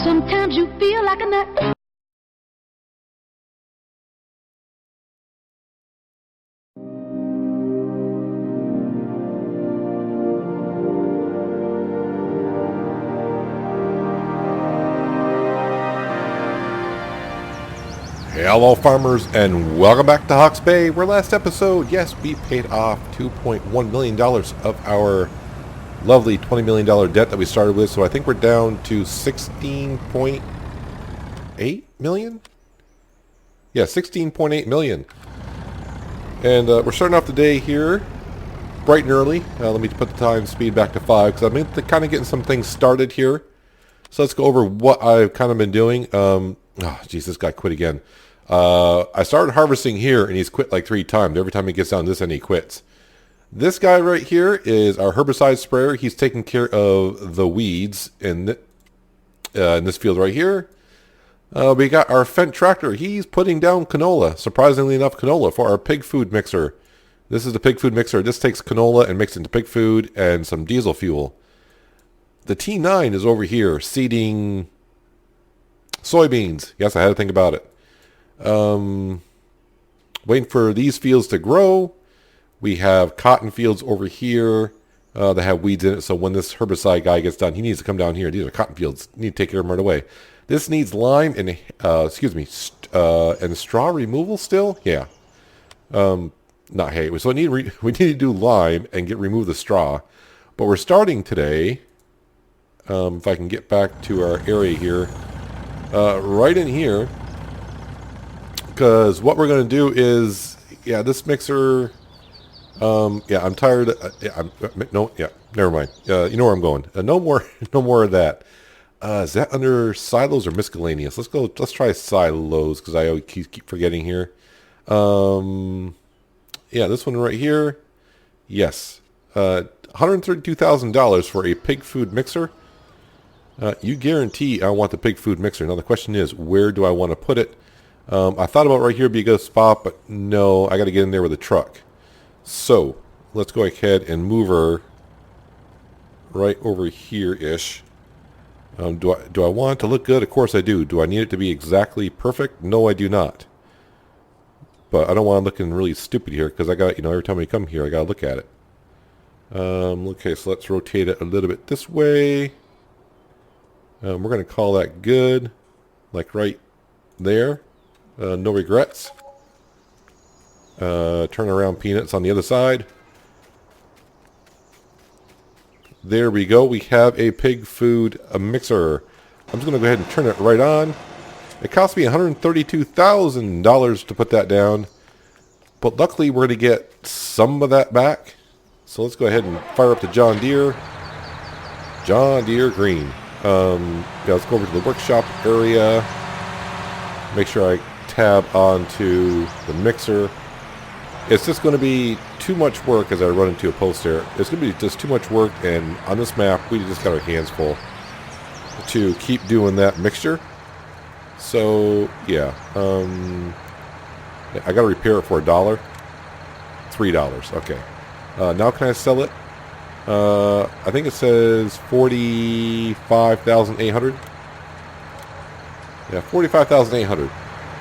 Sometimes you feel like a nut. Hello farmers, and welcome back to Hawke's Bay, where last episode, yes, we paid off $2.1 million of our lovely $20 million debt that we started with, so I think we're down to $16.8 million? Yeah, $16.8 million. And we're starting off the day here, bright and early. Let me put the time speed back to 5, because I'm kind of getting some things started here. So let's go over what I've kind of been doing. Oh, geez, this guy quit again. I started harvesting here, and he's quit like 3 times. Every time he gets down this end, he quits. This guy right here is our herbicide sprayer. He's taking care of the weeds in this field right here. We got our Fendt tractor. He's putting down canola. Surprisingly enough, canola for our pig food mixer. This is the pig food mixer. This takes canola and makes it into pig food and some diesel fuel. The T9 is over here seeding soybeans. Yes, I had to think about it. Waiting for these fields to grow. We have cotton fields over here that have weeds in it. So when this herbicide guy gets done, he needs to come down here. These are cotton fields. You need to take care of them right away. This needs lime and and straw removal still. Yeah. Not hay. So we need to do lime and remove the straw. But we're starting today. If I can get back to our area here, right in here. Because what we're going to do is, this mixer, I'm tired. Never mind. You know where I'm going. No more of that. Is that under silos or miscellaneous? Let's try silos, because I always keep forgetting here. This one right here. Yes. $132,000 for a pig food mixer. You guarantee I want the pig food mixer. Now the question is, where do I want to put it? I thought about right here would be a good spot, but no, I got to get in there with a truck. So let's go ahead and move her right over here-ish. Do I want it to look good? Of course I do. Do I need it to be exactly perfect? No, I do not. But I don't want to look really stupid here, because I got, every time we come here, I got to look at it. Okay, so let's rotate it a little bit this way. We're going to call that good, like right there. No regrets. Turn around peanuts on the other side. There we go. We have a pig food mixer. I'm just going to go ahead and turn it right on. It cost me $132,000 to put that down. But luckily we're going to get some of that back. So let's go ahead and fire up the John Deere. John Deere Green. Let's go over to the workshop area. Make sure I tab onto the mixer. It's just going to be too much work as I run into a post there. It's going to be just too much work, and on this map we just got our hands full to keep doing that mixture. So I got to repair it for $1. $3. Okay. Now can I sell it? I think it says 45,800. Yeah, 45,800.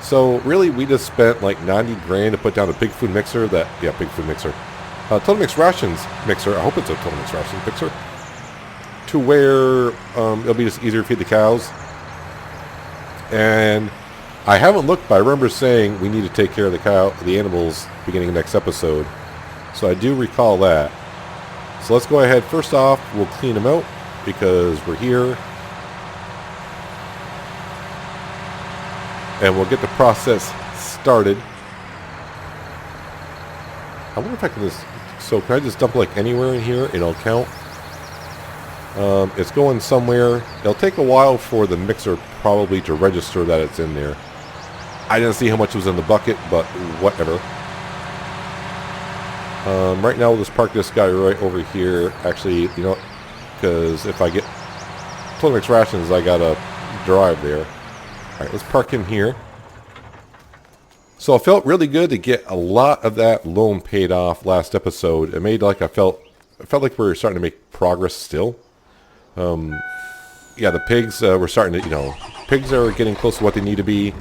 So really, we just spent like 90 grand to put down a pig food mixer. Pig food mixer. Total Mix Rations mixer. I hope it's a Total Mix Rations mixer. To where it'll be just easier to feed the cows. And I haven't looked, but I remember saying we need to take care of the animals beginning of next episode. So I do recall that. So let's go ahead. First off, we'll clean them out because we're here. And we'll get the process started. I wonder if I can just... So can I just dump like anywhere in here and it'll count? It's going somewhere. It'll take a while for the mixer probably to register that it's in there. I didn't see how much was in the bucket, but whatever. Right now we'll just park this guy right over here. Actually, because if I get Total Mix Rations, I gotta drive there. Alright, let's park him here. So it felt really good to get a lot of that loan paid off last episode. It made like I felt like we were starting to make progress still. yeah, the pigs, we're starting to, pigs are getting close to what they need to be.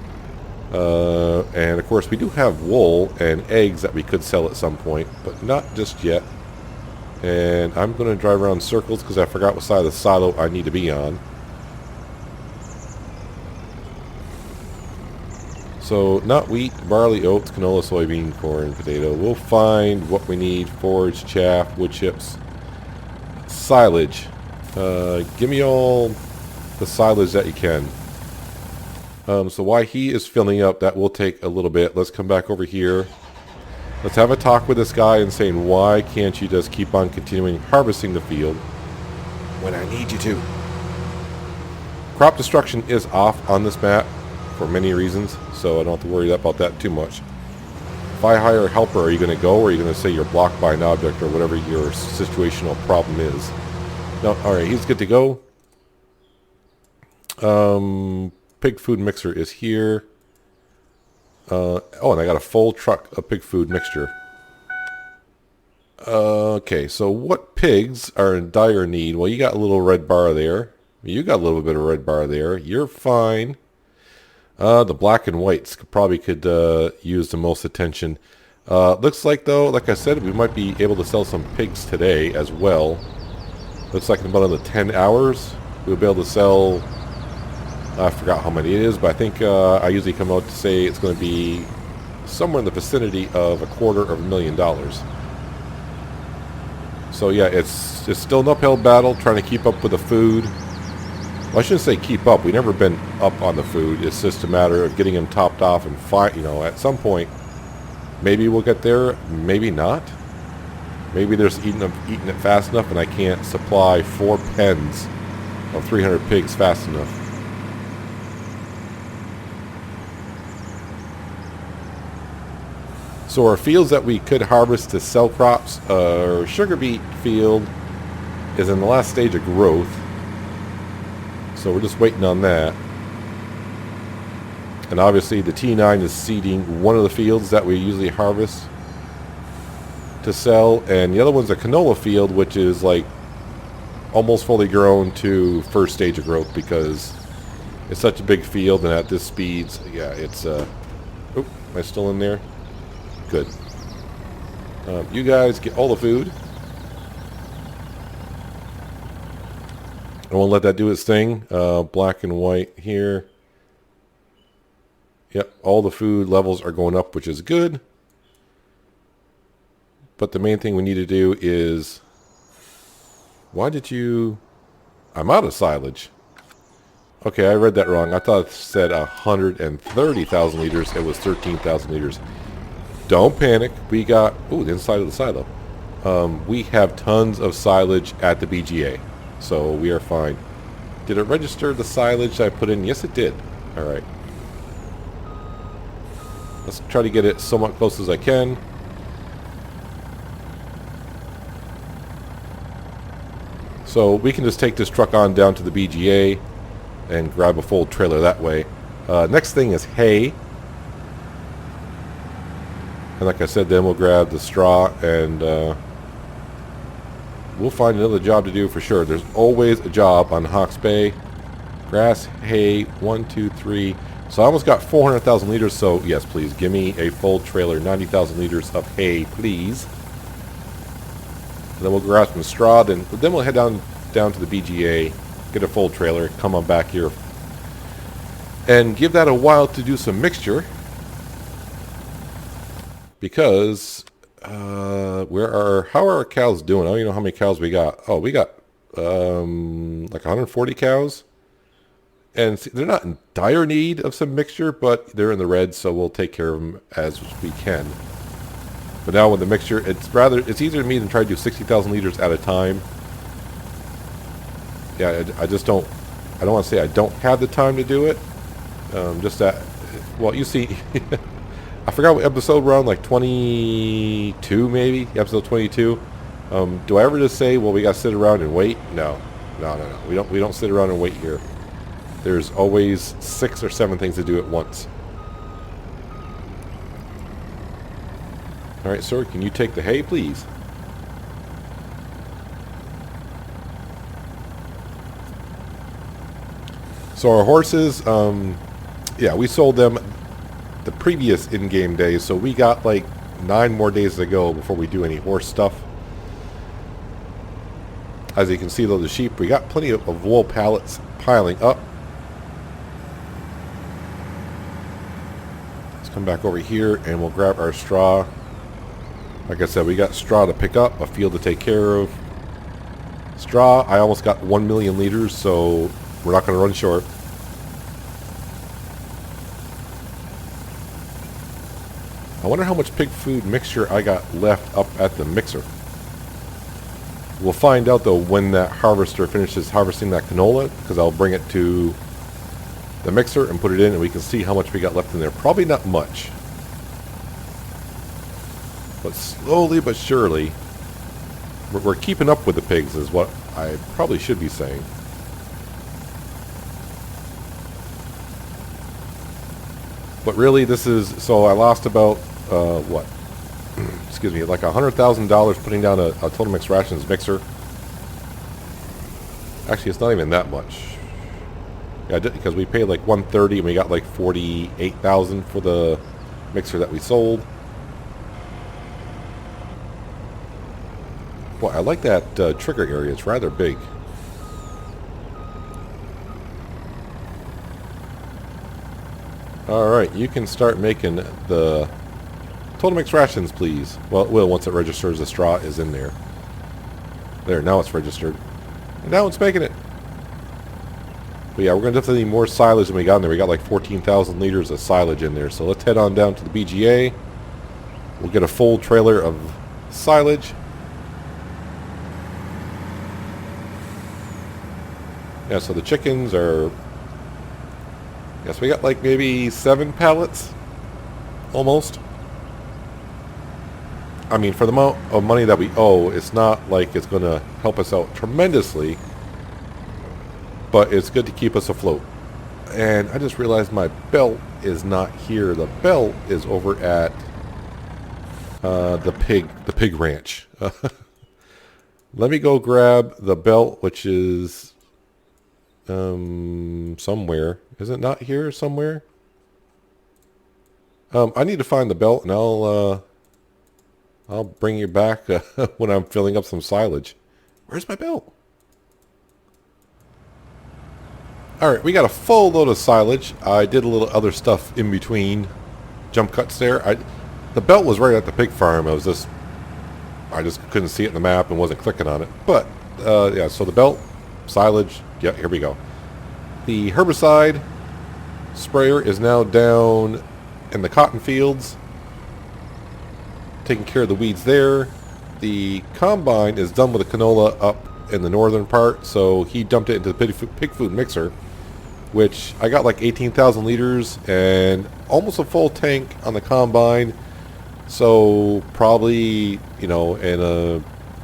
And of course, we do have wool and eggs that we could sell at some point, but not just yet. And I'm going to drive around in circles because I forgot what side of the silo I need to be on. So, not wheat, barley, oats, canola, soybean, corn, potato. We'll find what we need. Forage, chaff, wood chips, silage. Give me all the silage that you can. So while he is filling up, that will take a little bit. Let's come back over here. Let's have a talk with this guy and saying, why can't you just keep on continuing harvesting the field when I need you to? Crop destruction is off on this map for many reasons, so I don't have to worry about that too much. If I hire a helper, are you going to go, or are you going to say you're blocked by an object, or whatever your situational problem is? No, alright, he's good to go. Pig food mixer is here. Oh, and I got a full truck of pig food mixture. Okay, so what pigs are in dire need? Well, you got a little red bar there. You got a little bit of red bar there. You're fine. The black and whites probably could use the most attention. Looks like, though, like I said, we might be able to sell some pigs today as well. Looks like in about another 10 hours, we'll be able to sell... I forgot how many it is, but I think I usually come out to say it's going to be somewhere in the vicinity of $250,000. So yeah, it's still an uphill battle trying to keep up with the food. Well, I shouldn't say keep up. We've never been up on the food. It's just a matter of getting them topped off and at some point, maybe we'll get there, maybe not. Maybe they're just eating it fast enough, and I can't supply 4 pens of 300 pigs fast enough. So our fields that we could harvest to sell crops, our sugar beet field is in the last stage of growth. So we're just waiting on that. And obviously the T9 is seeding one of the fields that we usually harvest to sell. And the other one's a canola field, which is like almost fully grown to first stage of growth because it's such a big field, and at this speed, yeah, it's... Oh, am I still in there? Good. You guys get all the food. I won't let that do its thing. Black and white here. Yep, all the food levels are going up, which is good. But the main thing we need to do is... Why did you... I'm out of silage. Okay, I read that wrong. I thought it said 130,000 liters. It was 13,000 liters. Don't panic. We got... Ooh, the inside of the silo. We have tons of silage at the BGA. So we are fine. Did it register the silage I put in? Yes, it did. Alright. Let's try to get it somewhat close as I can. So we can just take this truck on down to the BGA and grab a full trailer that way. Next thing is hay. And like I said, then we'll grab the straw and we'll find another job to do for sure. There's always a job on Hawke's Bay. Grass, hay, 1, 2, 3. So I almost got 400,000 liters. So yes, please give me a full trailer, 90,000 liters of hay, please. And then we'll grab some straw. Then we'll head down to the BGA, get a full trailer, come on back here, and give that a while to do some mixture. Because how are our cows doing? I don't even know how many cows we got. Oh, we got like 140 cows, and see, they're not in dire need of some mixture, but they're in the red, so we'll take care of them as we can. But now with the mixture, it's easier to me than try to do 60,000 liters at a time. Yeah, I don't want to say I don't have the time to do it. Just that, well, you see. I forgot what episode we're on, like 22 maybe, episode 22. Do I ever just say, well, we got to sit around and wait? No. We don't sit around and wait here. There's always 6 or 7 things to do at once. All right, sir, can you take the hay, please? So our horses, yeah, we sold them the previous in-game day, so we got like 9 more days to go before we do any horse stuff. As you can see though, the sheep, we got plenty of wool pallets piling up. Let's come back over here and we'll grab our straw. Like I said, we got straw to pick up, a field to take care of. Straw, I almost got 1 million liters, so we're not going to run short. I wonder how much pig food mixture I got left up at the mixer. We'll find out though when that harvester finishes harvesting that canola, because I'll bring it to the mixer and put it in and we can see how much we got left in there. Probably not much. But slowly but surely, we're keeping up with the pigs is what I probably should be saying. But really this is, so I lost about, what? Excuse me, like $100,000 putting down a Total Mix Rations mixer. Actually, it's not even that much. Yeah, because we paid like $130 and we got like $48,000 for the mixer that we sold. Well, I like that trigger area. It's rather big. Alright, you can start making the Total Mix Rations, please. Well, it will once it registers the straw is in there. There, now it's registered. And now it's making it. But yeah, we're going to definitely need more silage than we got in there. We got like 14,000 liters of silage in there. So let's head on down to the BGA. We'll get a full trailer of silage. Yeah, so the chickens are... Yes, we got like maybe 7 pallets. Almost. I mean, for the amount of money that we owe, it's not like it's going to help us out tremendously. But it's good to keep us afloat. And I just realized my belt is not here. The belt is over at the pig ranch. Let me go grab the belt, which is somewhere. Is it not here somewhere? I need to find the belt, and I'll bring you back when I'm filling up some silage. Where's my belt? Alright, we got a full load of silage. I did a little other stuff in between jump cuts there. The belt was right at the pig farm. I just couldn't see it in the map and wasn't clicking on it. But, yeah, so the belt, silage, yeah, here we go. The herbicide sprayer is now down in the cotton fields, taking care of the weeds there. The combine is done with the canola up in the northern part, so he dumped it into the pig food mixer, which I got like 18,000 liters and almost a full tank on the combine. So probably, you know, in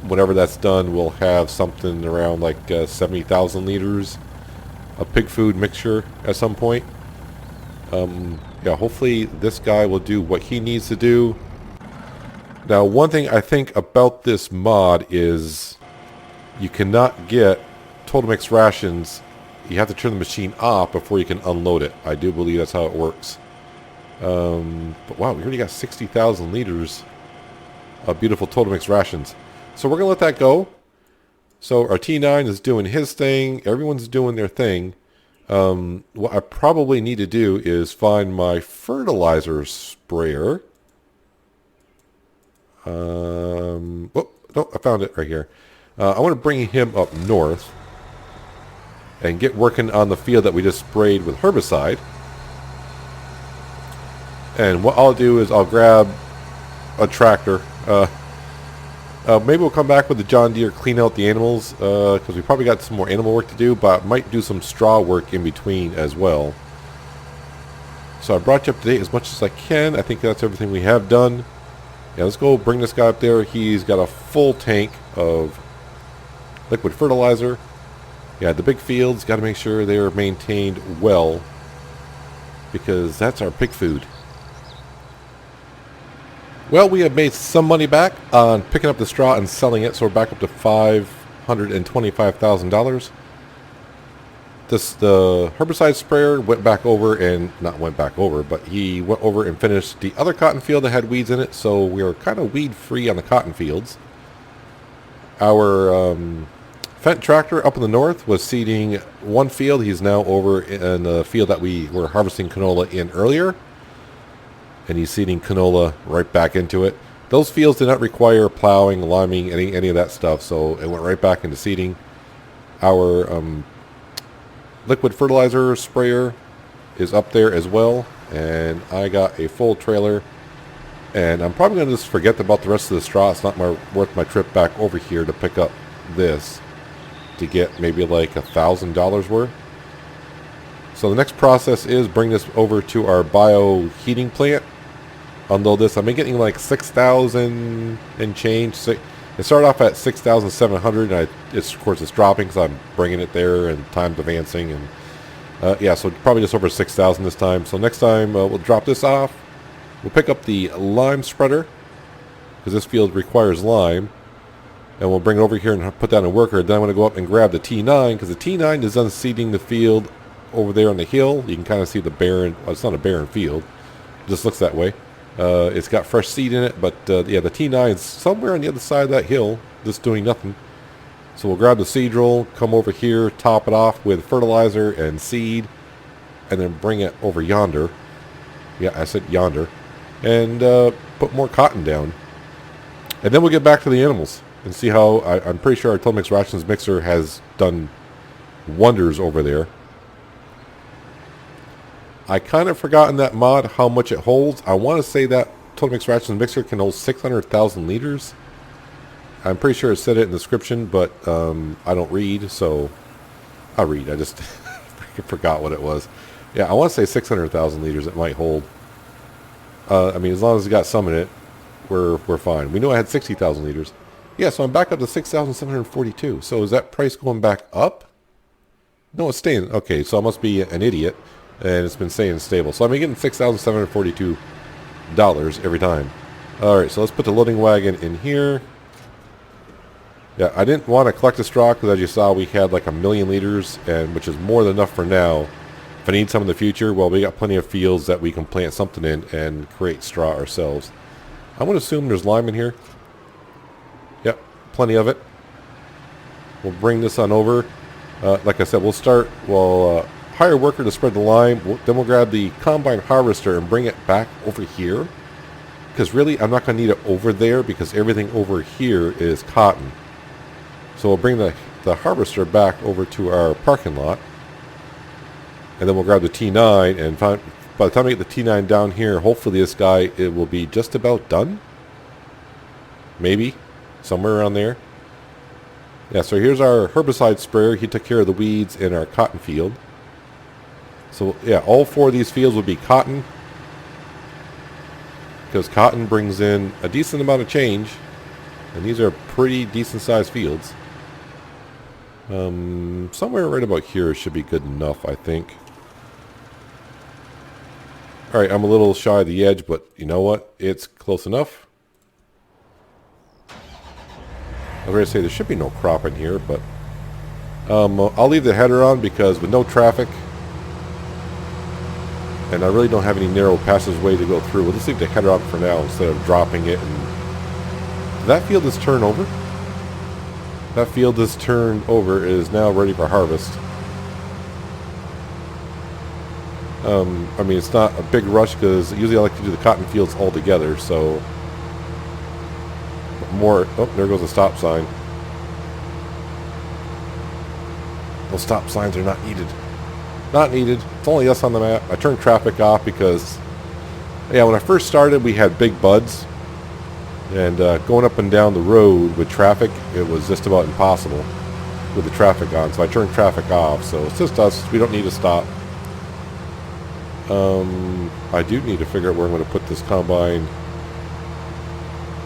whenever that's done, we'll have something around like 70,000 liters of pig food mixture at some point. Yeah, hopefully this guy will do what he needs to do. Now, one thing I think about this mod is you cannot get Total Mix Rations. You have to turn the machine off before you can unload it. I do believe that's how it works. But wow, we already got 60,000 liters of beautiful Total Mix Rations. So we're going to let that go. So our T9 is doing his thing. Everyone's doing their thing. What I probably need to do is find my fertilizer sprayer. Oh, no, I found it right here. I want to bring him up north and get working on the field that we just sprayed with herbicide. And what I'll do is I'll grab a tractor. Maybe we'll come back with the John Deere, clean out the animals, because we probably got some more animal work to do, but might do some straw work in between as well. So I brought you up to date as much as I can. I think that's everything we have done. Yeah, let's go bring this guy up there. He's got a full tank of liquid fertilizer. Yeah, the big fields, got to make sure they're maintained well, because that's our pig food. Well, we have made some money back on picking up the straw and selling it, so we're back up to $525,000. the herbicide sprayer went back over and not went back over, but he went over and finished the other cotton field that had weeds in it, so we were kind of weed free on the cotton fields. Our Fendt tractor up in the north was seeding one field. He's now over in the field that we were harvesting canola in earlier, and he's seeding canola right back into it. Those fields did not require plowing, liming, any of that stuff, so it went right back into seeding. Our liquid fertilizer sprayer is up there as well, and I got a full trailer, and I'm probably going to just forget about the rest of the straw. It's not worth my trip back over here to pick up this to get maybe like $1,000 worth. So the next process is bring this over to our bio heating plant. Unload this. I've been getting like 6,000 and change. It started off at 6,700, and of course it's dropping because I'm bringing it there and time's advancing, and yeah, so probably just over 6,000 this time. So next time we'll drop this off. We'll pick up the lime spreader because this field requires lime, and we'll bring it over here and put that in a worker. Then I'm going to go up and grab the T9 because the T9 is done seeding the field over there on the hill. You can kind of see the barren. Well, it's not a barren field. It just looks that way. It's got fresh seed in it, but yeah, the T9 is somewhere on the other side of that hill, just doing nothing. So we'll grab the seed roll, come over here, top it off with fertilizer and seed, and then bring it over yonder. Yeah, I said yonder. And put more cotton down. And then we'll get back to the animals and see how, I'm pretty sure our Total Rations mixer has done wonders over there. I kind of forgot in that mod how much it holds. I want to say that Total Mix Rations Mixer can hold 600,000 liters. I'm pretty sure it said it in the description, but I don't read, so I'll read. I just forgot what it was. Yeah, I want to say 600,000 liters it might hold. I mean, as long as it's got some in it, we're fine. We know I had 60,000 liters. Yeah, so I'm back up to 6,742. So is that price going back up? No, it's staying. Okay, so I must be an idiot. And it's been staying stable. So I'm getting $6,742 every time. Alright, so let's put the loading wagon in here. Yeah, I didn't want to collect the straw because as you saw we had like 1,000,000 liters, and which is more than enough for now. If I need some in the future, well, we got plenty of fields that we can plant something in and create straw ourselves. I'm going to assume there's lime in here. Yep, plenty of it. We'll bring this on over. Like I said, we'll hire a worker to spread the lime. Then we'll grab the combine harvester and bring it back over here. Because really, I'm not going to need it over there because everything over here is cotton. So we'll bring the harvester back over to our parking lot. And then we'll grab the T9. And by the time I get the T9 down here, hopefully this guy, it will be just about done. Maybe. Somewhere around there. Yeah, so here's our herbicide sprayer. He took care of the weeds in our cotton field. So yeah, all 4 of these fields will be cotton, because cotton brings in a decent amount of change, and these are pretty decent sized fields. Somewhere right about here should be good enough, I think. Alright, I'm a little shy of the edge, but you know what? It's close enough. I was ready to say there should be no crop in here, but I'll leave the header on because with no traffic, and I really don't have any narrow passageway to go through. We'll just leave the header on for now instead of dropping it. And that field is turned over. That field is turned over. It is now ready for harvest. I mean, it's not a big rush because usually I like to do the cotton fields all together. So more. Oh, there goes the stop sign. Those stop signs are not needed. Not needed. It's only us on the map. I turned traffic off because, yeah, when I first started, we had big buds. And going up and down the road with traffic, it was just about impossible with the traffic on. So I turned traffic off. So it's just us. We don't need to stop. I do need to figure out where I'm going to put this combine.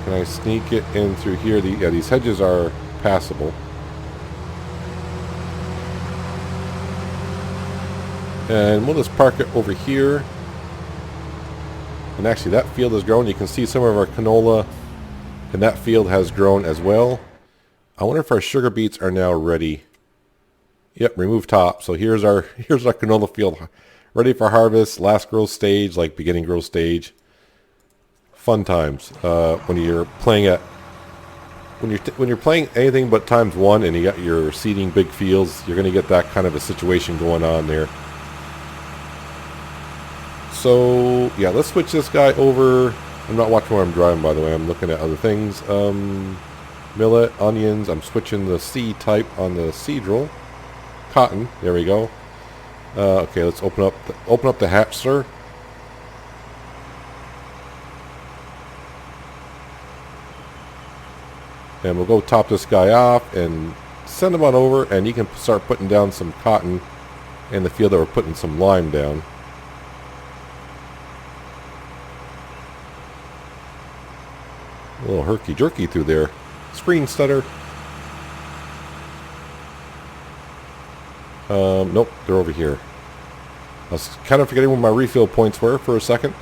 Can I sneak it in through here? Yeah, these hedges are passable. And we'll just park it over here. And actually that field has grown. You can see some of our canola in that field has grown as well. I wonder if our sugar beets are now ready. Yep, remove top. So here's our canola field, ready for harvest. Last growth stage, like beginning growth stage. Fun times when you're playing at when you're playing anything but ×1 and you got your seeding big fields. You're gonna get that kind of a situation going on there. So yeah, let's switch this guy over. I'm not watching where I'm driving, by the way. I'm looking at other things. Millet, onions. I'm switching the seed type on the seed roll. Cotton. There we go. Okay, let's open up the hatcher. And we'll go top this guy off and send him on over, and you can start putting down some cotton in the field that we're putting some lime down. A little herky-jerky through there. Screen stutter. Nope, they're over here. I was kind of forgetting where my refill points were for a second.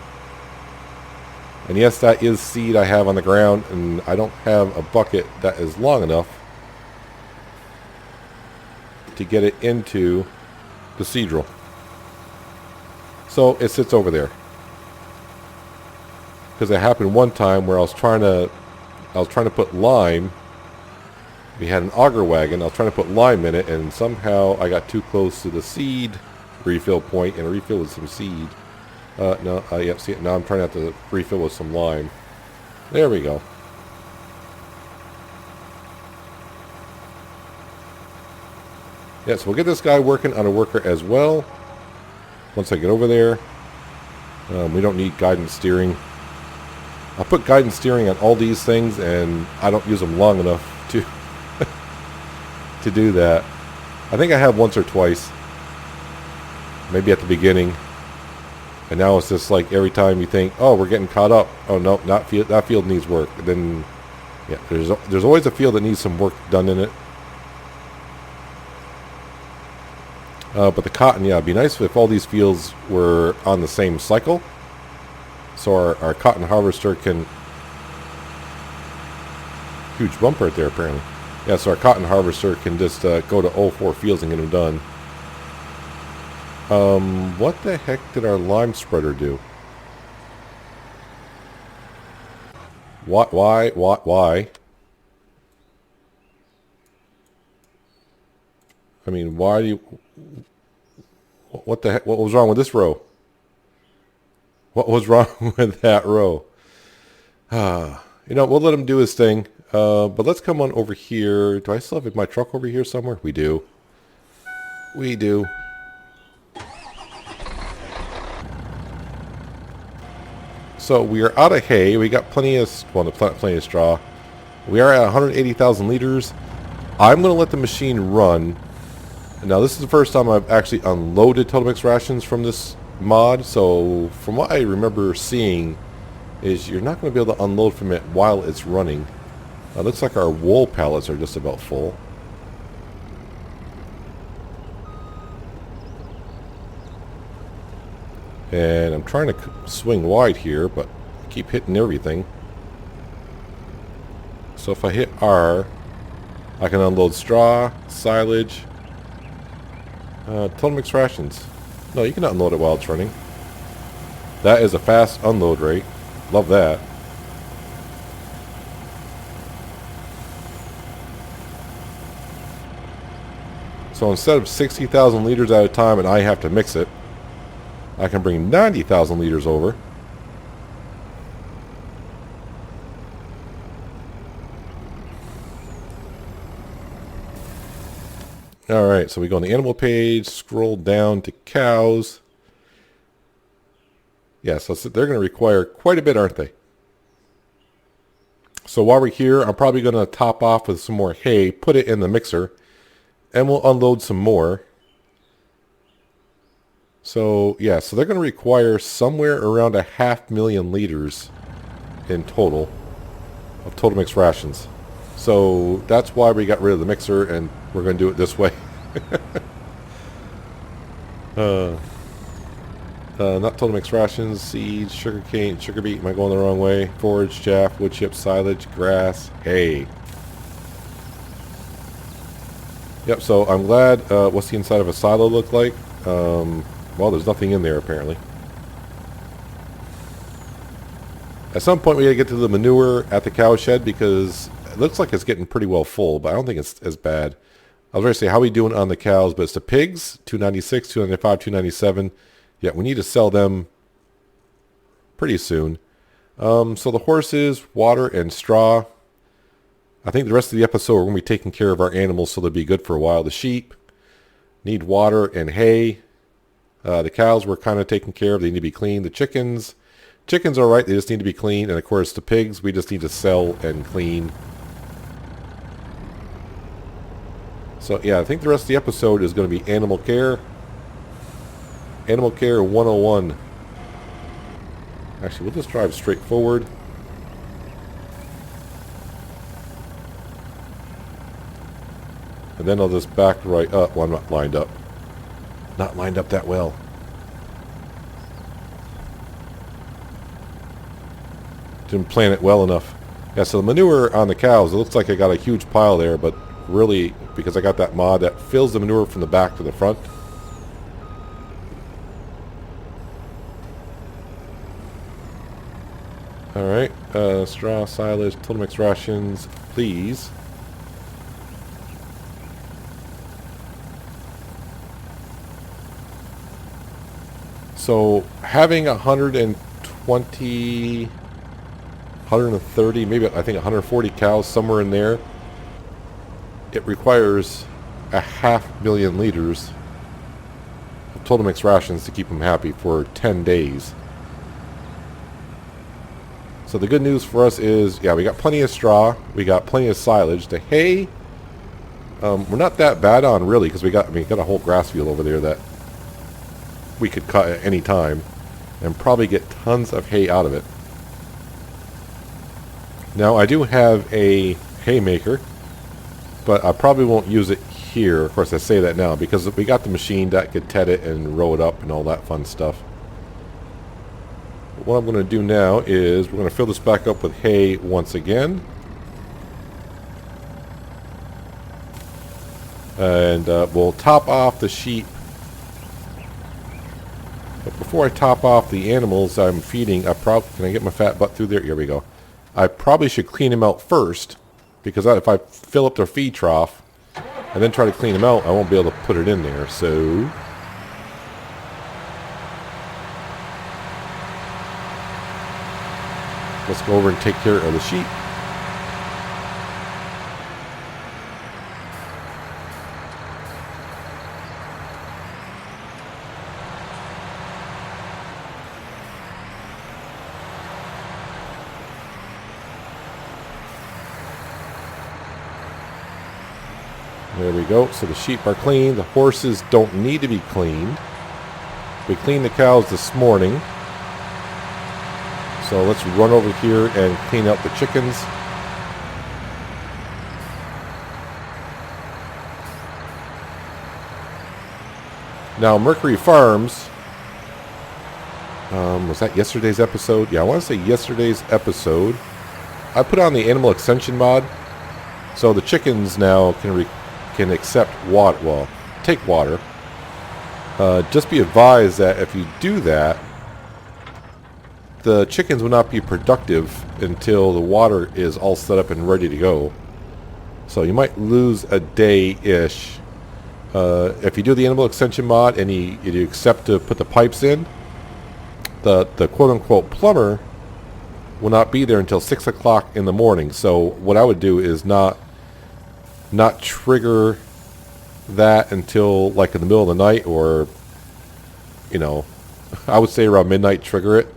And yes, that is seed I have on the ground, and I don't have a bucket that is long enough to get it into the seed roll. So it sits over there. Because it happened one time where I was trying to put lime. We had an auger wagon. I was trying to put lime in it, and somehow I got too close to the seed refill point and refilled with some seed. Yep, see it. Now I'm trying to have to refill with some lime. There we go. Yeah, so we'll get this guy working on a worker as well. Once I get over there. We don't need guidance steering. I put guidance steering on all these things, and I don't use them long enough to to do that. I think I have once or twice. Maybe at the beginning. And now it's just like every time you think, oh, we're getting caught up. Oh, no, that field needs work. Then, yeah, there's always a field that needs some work done in it. But the cotton, yeah, it'd be nice if all these fields were on the same cycle. So our cotton harvester can... Huge bump right there, apparently. Yeah, so our cotton harvester can just go to all 4 fields and get them done. What the heck did our lime spreader do? Why? I mean, why do you... What the heck? What was wrong with this row? What was wrong with that row? You know, we'll let him do his thing. But let's come on over here. Do I still have my truck over here somewhere? We do. We do. So we are out of hay. We got plenty of, well, plenty of straw. We are at 180,000 liters. I'm going to let the machine run. Now this is the first time I've actually unloaded Total Mix rations from this mod. So from what I remember seeing, is you're not going to be able to unload from it while it's running. It looks like our wool pallets are just about full. And I'm trying to swing wide here, but I keep hitting everything. So if I hit R, I can unload straw, silage, Total Mix rations. No, you can unload it while it's running. That is a fast unload rate. Love that. So instead of 60,000 liters at a time and I have to mix it, I can bring 90,000 liters over. Alright, so we go on the animal page, scroll down to cows. Yeah, so they're going to require quite a bit, aren't they? So while we're here, I'm probably going to top off with some more hay, put it in the mixer, and we'll unload some more. So, yeah, so they're going to require somewhere around 500,000 liters in total of Total Mix rations. So that's why we got rid of the mixer, and we're going to do it this way. Not Total Mix rations, seeds, sugar cane, sugar beet. Am I going the wrong way? Forage, chaff, wood chips, silage, grass, hay. Yep, so I'm glad. What's the inside of a silo look like? Well, there's nothing in there apparently. At some point we gotta get to the manure at the cow shed because it looks like it's getting pretty well full, but I don't think it's as bad. I was ready to say how we doing on the cows, but it's the pigs, 296, 295, 297. Yeah, we need to sell them pretty soon. So the horses, water, and straw. I think the rest of the episode we're going to be taking care of our animals so they'll be good for a while. The sheep need water and hay. The cows we're kind of taking care of. They need to be cleaned. The chickens are all right. They just need to be cleaned. And of course the pigs we just need to sell and clean. So yeah, I think the rest of the episode is going to be animal care. Animal care 101. Actually, we'll just drive straight forward. And then I'll just back right up. Well, I'm not lined up. Not lined up that well. Didn't plan it well enough. Yeah, so the manure on the cows, it looks like I got a huge pile there, but really, because I got that mod that fills the manure from the back to the front. Alright, straw, silage, total mix rations, please. So, having 120, 130, maybe I think 140 cows, somewhere in there, it requires 500,000 liters of total mix rations to keep them happy for 10 days. So the good news for us is, yeah, we got plenty of straw, we got plenty of silage. The hay, we're not that bad on really, because we got a whole grass field over there that we could cut at any time and probably get tons of hay out of it. Now I do have a haymaker, but I probably won't use it here. Of course I say that now because we got the machine that could ted it and row it up and all that fun stuff. What I'm going to do now is we're going to fill this back up with hay once again. And we'll top off the sheep. But before I top off the animals I'm feeding, can I get my fat butt through there? Here we go. I probably should clean them out first, because if I fill up their feed trough and then try to clean them out, I won't be able to put it in there. So let's go over and take care of the sheep. There we go. So the sheep are clean. The horses don't need to be cleaned. We cleaned the cows this morning. So let's run over here and clean out the chickens. Now Mercury Farms, was that yesterday's episode? Yeah, I want to say yesterday's episode. I put on the animal extension mod, so the chickens now can accept water. Well, take water. Just be advised that if you do that, the chickens will not be productive until the water is all set up and ready to go. So you might lose a day-ish. If you do the animal extension mod and you accept to put the pipes in, the quote-unquote plumber will not be there until 6 o'clock in the morning. So what I would do is not trigger that until like in the middle of the night, or I would say around midnight trigger it,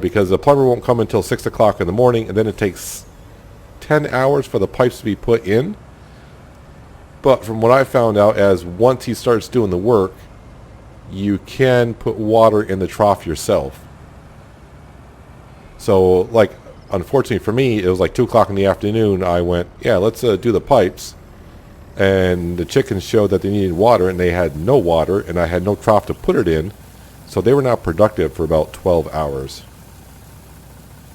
because the plumber won't come until 6 o'clock in the morning, and then it takes 10 hours for the pipes to be put in. But from what I found out, as once he starts doing the work, you can put water in the trough yourself. So like, unfortunately for me, it was like 2 o'clock in the afternoon. I went, yeah, let's do the pipes. And the chickens showed that they needed water, and they had no water, and I had no trough to put it in. So they were not productive for about 12 hours.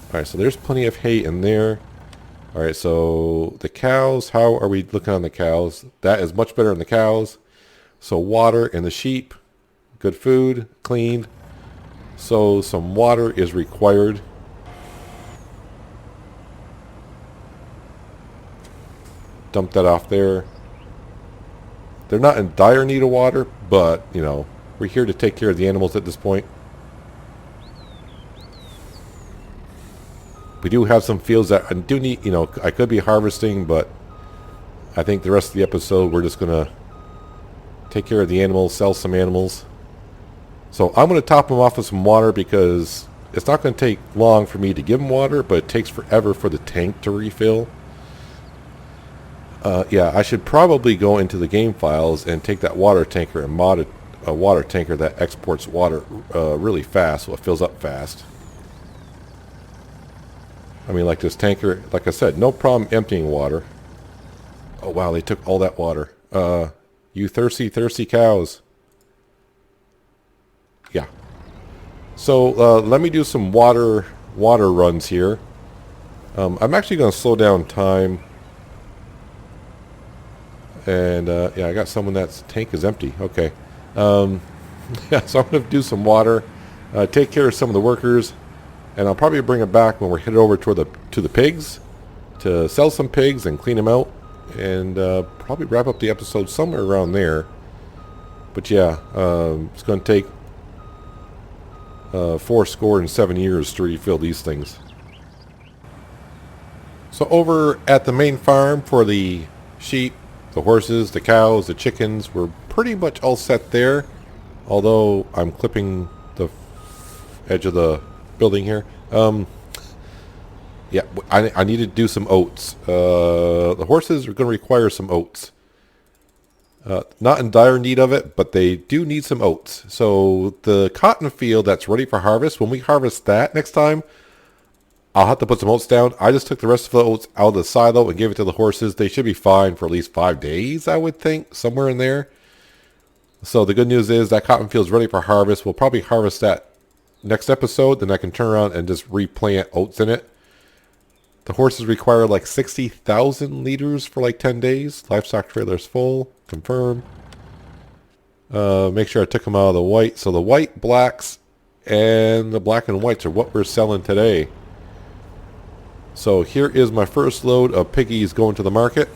Alright, so there's plenty of hay in there. Alright, so the cows, how are we looking on the cows? That is much better than the cows. So water and the sheep, good food, cleaned. So some water is required. Dump that off there. They're not in dire need of water, but, you know, we're here to take care of the animals at this point. We do have some fields that I do need, you know, I could be harvesting, but I think the rest of the episode we're just going to take care of the animals, sell some animals. So I'm going to top them off with some water because it's not going to take long for me to give them water, but it takes forever for the tank to refill. Yeah, I should probably go into the game files and take that water tanker and mod a water tanker that exports water really fast, so it fills up fast. I mean, like this tanker, like I said, no problem emptying water. Oh wow, they took all that water. You thirsty, thirsty cows. Yeah. So let me do some water runs here. I'm actually going to slow down time. And yeah, I got someone that's tank is empty. Okay. Yeah, so I'm going to do some water, take care of some of the workers, and I'll probably bring it back when we're headed over to the pigs to sell some pigs and clean them out, and probably wrap up the episode somewhere around there. But yeah, it's going to take 407 years to refill these things. So over at the main farm for the sheep, the horses, the cows, the chickens, we're pretty much all set there. Although I'm clipping the edge of the building here. Yeah, I need to do some oats. The horses are going to require some oats. Not in dire need of it, but they do need some oats. So the cotton field that's ready for harvest, when we harvest that next time, I'll have to put some oats down. I just took the rest of the oats out of the silo and gave it to the horses. They should be fine for at least 5 days, I would think, somewhere in there. So the good news is that cotton field is ready for harvest. We'll probably harvest that next episode. Then I can turn around and just replant oats in it. The horses require like 60,000 liters for like 10 days. Livestock trailer's full. Confirm. Make sure I took them out of the white. So the white, blacks, and the black and whites are what we're selling today. So here is my first load of piggies going to the market.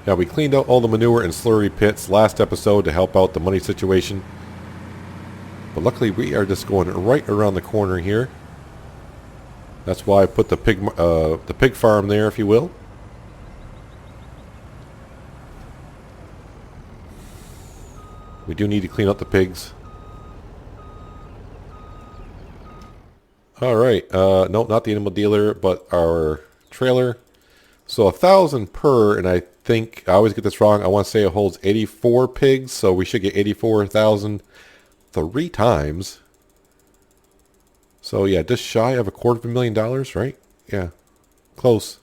Now we cleaned out all the manure and slurry pits last episode to help out the money situation. But luckily we are just going right around the corner here. That's why I put the pig farm there, if you will. We do need to clean up the pigs. Alright, no, not the animal dealer, but our trailer. So 1,000 per, and I think, I always get this wrong, I want to say it holds 84 pigs, so we should get 84,000 3 times. So yeah, just shy of $250,000, right? Yeah, close.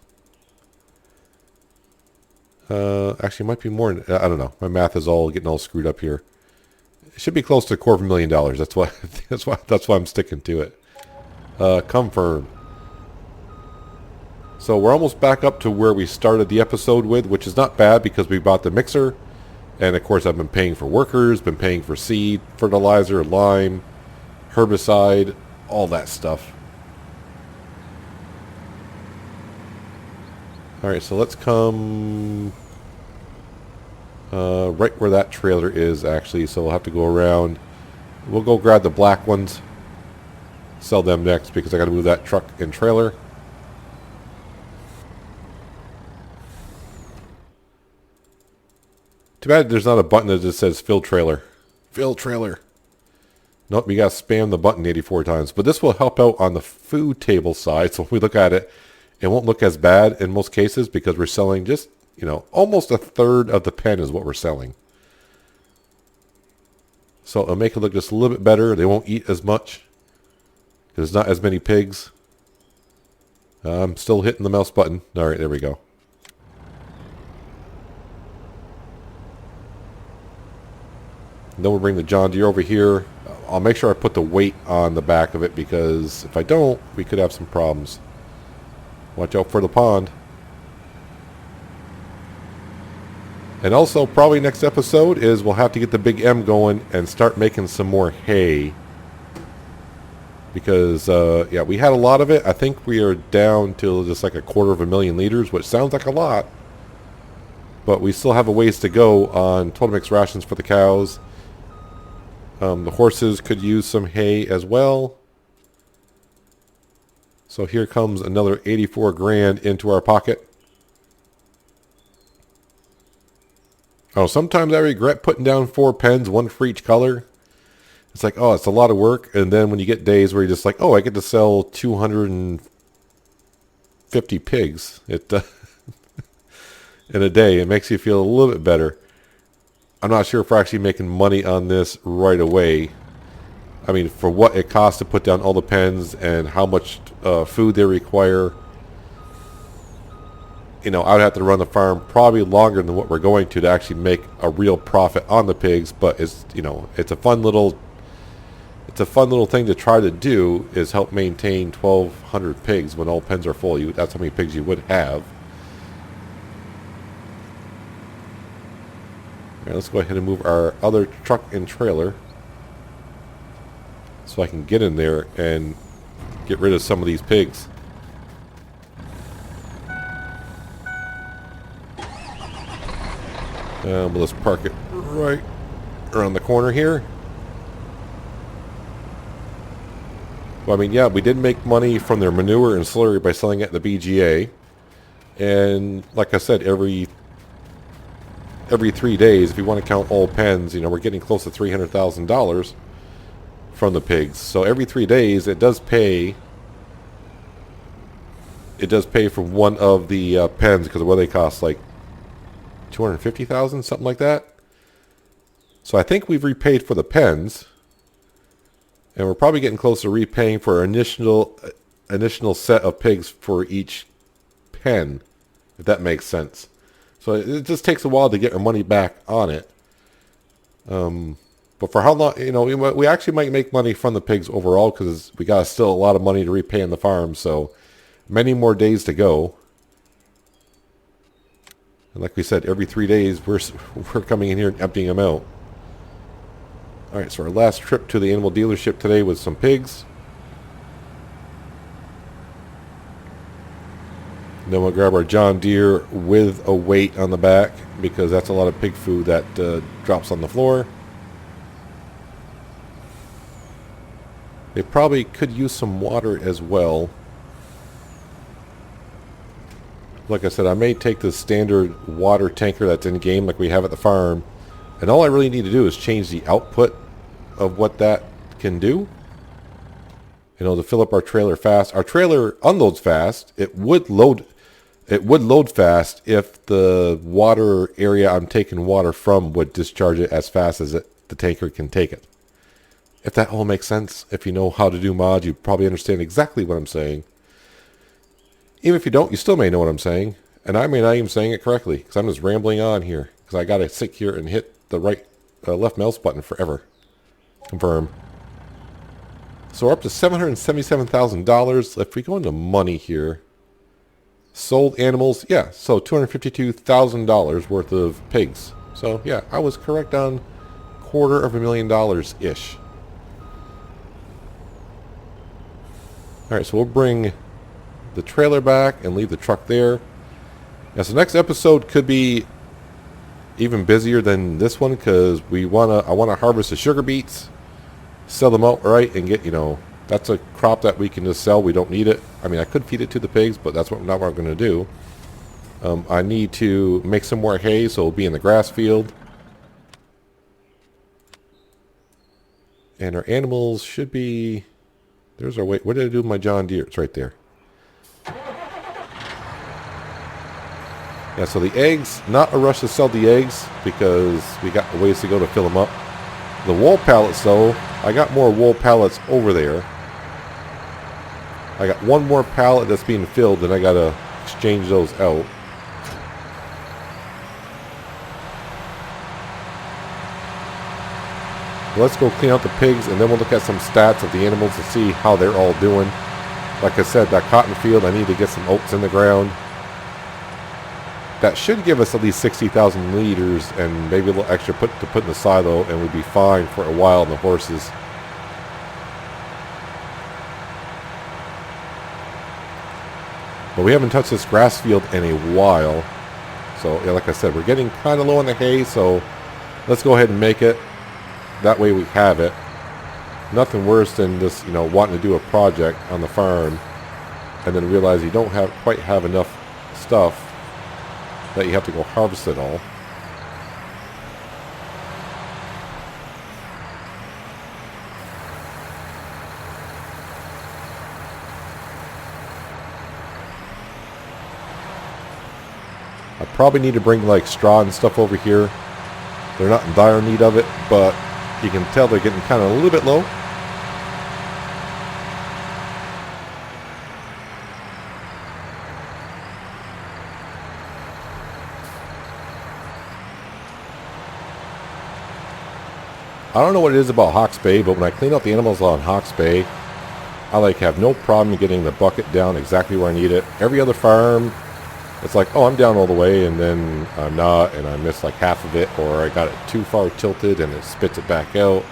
Actually, it might be more, I don't know, my math is all getting all screwed up here. It should be close to $250,000, that's why I'm sticking to it. Confirm. So we're almost back up to where we started the episode with, which is not bad because we bought the mixer. And of course I've been paying for workers, been paying for seed, fertilizer, lime, herbicide, all that stuff. Alright, so let's come right where that trailer is actually. So we'll have to go around. We'll go grab the black ones. Sell them next because I got to move that truck and trailer. Too bad there's not a button that just says fill trailer. Fill trailer. Nope, we got to spam the button 84 times. But this will help out on the food table side. So if we look at it, it won't look as bad in most cases because we're selling just, you know, almost 1/3 of the pen is what we're selling. So it'll make it look just a little bit better. They won't eat as much. There's not as many pigs. I'm still hitting the mouse button. Alright, there we go. Then we'll bring the John Deere over here. I'll make sure I put the weight on the back of it, because if I don't, we could have some problems. Watch out for the pond. And also, probably next episode is we'll have to get the Big M going and start making some more hay. Because, yeah, we had a lot of it. I think we are down to just like 250,000 liters, which sounds like a lot. But we still have a ways to go on total mix rations for the cows. The horses could use some hay as well. So here comes another 84 grand into our pocket. Oh, sometimes I regret putting down 4 pens, 1 for each color. It's like, oh, it's a lot of work. And then when you get days where you're just like, oh, I get to sell 250 pigs in a day, it makes you feel a little bit better. I'm not sure if we're actually making money on this right away. I mean, for what it costs to put down all the pens and how much food they require, you know, I would have to run the farm probably longer than what we're going to actually make a real profit on the pigs. But it's, you know, it's a fun little thing to try to do, is help maintain 1,200 pigs when all pens are full. That's how many pigs you would have. All right, let's go ahead and move our other truck and trailer so I can get in there and get rid of some of these pigs. We'll just park it right around the corner here. Well, I mean, yeah, we did make money from their manure and slurry by selling it at the BGA. And like I said, every 3 days, if you want to count all pens, you know, we're getting close to $300,000 from the pigs. So every 3 days, it does pay. It does pay for one of the pens, because of what they cost, like $250,000, something like that. So I think we've repaid for the pens, and we're probably getting close to repaying for our initial set of pigs for each pen, if that makes sense. So it just takes a while to get our money back on it. But for how long, you know, we actually might make money from the pigs overall, because we got still a lot of money to repay in the farm. So many more days to go. And like we said, every 3 days we're coming in here and emptying them out. All right, so our last trip to the animal dealership today was some pigs. Then we'll grab our John Deere with a weight on the back, because that's a lot of pig food that drops on the floor. They probably could use some water as well. Like I said, I may take the standard water tanker that's in game like we have at the farm, and all I really need to do is change the output of what that can do. You know, to fill up our trailer fast. Our trailer unloads fast. It would load fast if the water area I'm taking water from would discharge it as fast as the tanker can take it. If that all makes sense, if you know how to do mods, you probably understand exactly what I'm saying. Even if you don't, you still may know what I'm saying. And I may not even saying it correctly, because I'm just rambling on here. Because I got to sit here and hit the left mouse button forever. Confirm. So we're up to $777,000. If we go into money here. Sold animals, yeah, so $252,000 worth of pigs. So yeah, I was correct on $250,000-ish. Alright, so we'll bring the trailer back and leave the truck there. Now, so next episode could be even busier than this one, because I want to harvest the sugar beets, sell them outright, and get, you know, that's a crop that we can just sell. We don't need it. I mean, I could feed it to the pigs, but that's not what I'm going to do. I need to make some more hay, so it'll be in the grass field. And our animals should be... There's our weight. What did I do with my John Deere? It's right there. Yeah, so the eggs, not a rush to sell the eggs, because we got a ways to go to fill them up. The wool pallets, though, I got more wool pallets over there. I got one more pallet that's being filled, and I got to exchange those out. Let's go clean out the pigs, and then we'll look at some stats of the animals to see how they're all doing. Like I said, that cotton field, I need to get some oats in the ground. That should give us at least 60,000 liters and maybe a little extra to put in the silo, and we'd be fine for a while on the horses. But we haven't touched this grass field in a while. So, yeah, like I said, we're getting kind of low on the hay, so let's go ahead and make it. That way we have it. Nothing worse than just, you know, wanting to do a project on the farm and then realize you don't quite have enough stuff that you have to go harvest it all. I probably need to bring like straw and stuff over here. They're not in dire need of it, but you can tell they're getting kind of a little bit low. I don't know what it is about Hawke's Bay, but when I clean out the animals on Hawke's Bay, I like have no problem getting the bucket down exactly where I need it. Every other farm, it's like, oh, I'm down all the way, and then I'm not, and I miss like half of it, or I got it too far tilted and it spits it back out.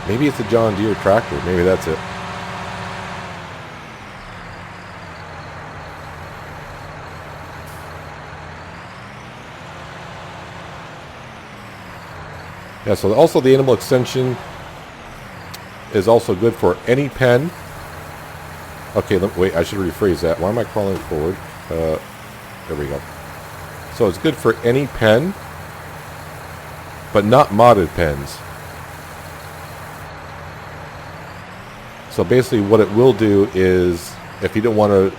Maybe it's a John Deere tractor. Maybe that's it. Yeah, so also the animal extension is also good for any pen. Okay, wait, I should rephrase that. Why am I crawling forward? There we go. So it's good for any pen, but not modded pens. So basically what it will do is, if you don't want to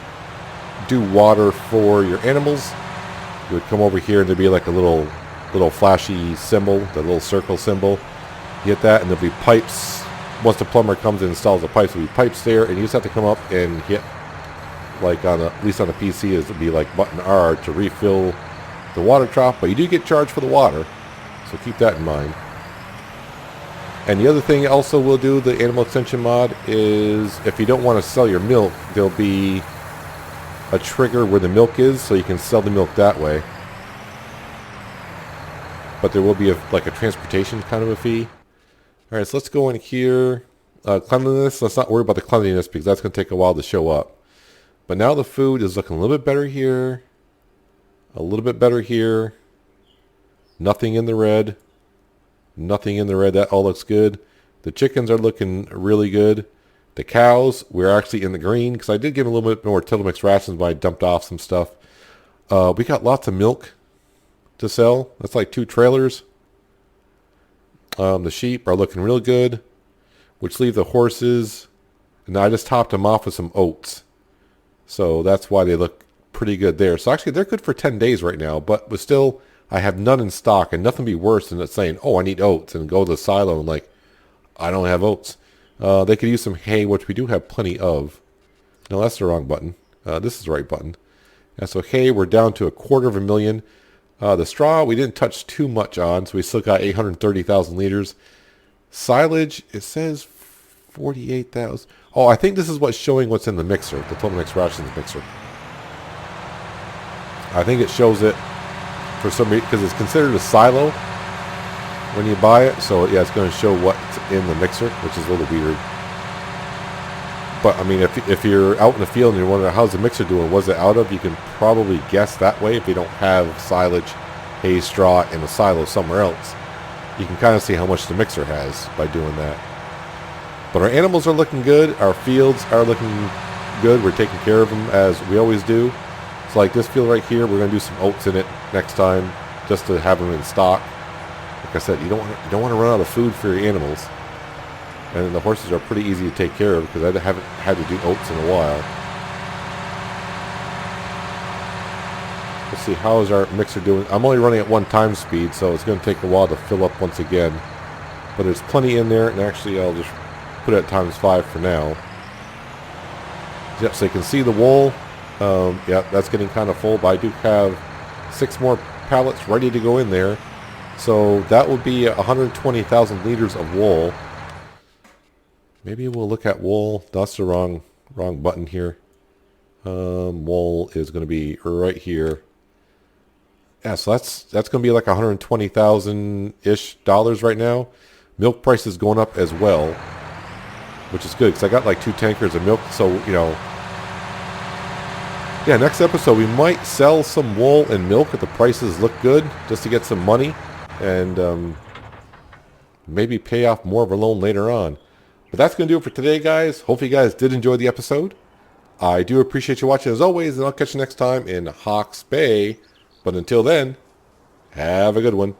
do water for your animals, you would come over here and there'd be like a little flashy symbol, the little circle symbol. You hit that and there'll be pipes. Once the plumber comes and installs the pipes, there'll be pipes there, and you just have to come up and hit, like at least on the PC, it'll be like button R to refill the water trough, but you do get charged for the water, so keep that in mind. And the other thing also we'll do, the animal extension mod, is if you don't want to sell your milk, there'll be a trigger where the milk is, so you can sell the milk that way. But there will be like a transportation kind of a fee. Alright, so let's go in here. Cleanliness, let's not worry about the cleanliness because that's going to take a while to show up. But now the food is looking a little bit better here. A little bit better here. Nothing in the red. Nothing in the red. That all looks good. The chickens are looking really good. The cows, we're actually in the green because I did give them a little bit more Total Mix rations when I dumped off some stuff. We got lots of milk to sell. That's like 2 trailers. The sheep are looking real good, which leave the horses, and I just topped them off with some oats. So that's why they look pretty good there. So actually they're good for 10 days right now, but still I have none in stock, and nothing be worse than it saying, oh, I need oats, and go to the silo and like, I don't have oats. They could use some hay, which we do have plenty of. No, that's the wrong button. This is the right button. And so hay, we're down to 250,000. The straw, we didn't touch too much on, so we still got 830,000 liters. Silage, it says 48,000. Oh, I think this is what's showing what's in the mixer, the Total Mix Rations mixer. I think it shows it for some reason, because it's considered a silo when you buy it. So, yeah, it's going to show what's in the mixer, which is a little weird. But, I mean, if you're out in the field and you're wondering, how's the mixer doing? What's it out of? You can probably guess that way if you don't have silage, hay, straw in a silo somewhere else. You can kind of see how much the mixer has by doing that. But our animals are looking good. Our fields are looking good. We're taking care of them as we always do. So like this field right here, we're going to do some oats in it next time just to have them in stock. Like I said, you don't want to run out of food for your animals. And the horses are pretty easy to take care of because I haven't had to do oats in a while. Let's see, how is our mixer doing? I'm only running at 1 time speed, so it's going to take a while to fill up once again. But there's plenty in there, and actually I'll just put it at ×5 for now. Yep, so you can see the wool. Yeah, that's getting kind of full, but I do have 6 more pallets ready to go in there. So that would be 120,000 liters of wool. Maybe we'll look at wool. That's the wrong button here. Wool is going to be right here. Yeah, so that's going to be like 120,000-ish dollars right now. Milk price is going up as well, which is good because I got like 2 tankers of milk. So, you know, yeah, next episode we might sell some wool and milk if the prices look good just to get some money and maybe pay off more of a loan later on. But that's going to do it for today, guys. Hopefully you guys did enjoy the episode. I do appreciate you watching as always, and I'll catch you next time in Hawke's Bay. But until then, have a good one.